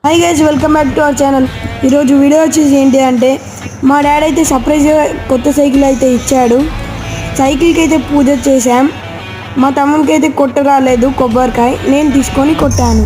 Hi guys welcome back to our channel. ఈ రోజు video వచ్చేసి ఏంటి అంటే మా డాడీ అయితే సర్ప్రైజ్ గా కొత్త సైకిల్ అయితే ఇచ్చాడు। సైకిల్ కి అయితే పూజ చేశాం। మా తమ్మునికి అయితే కొట్ట రాలేదు కొబ్బరికాయ, నేను తీసుకొని కొట్టాను।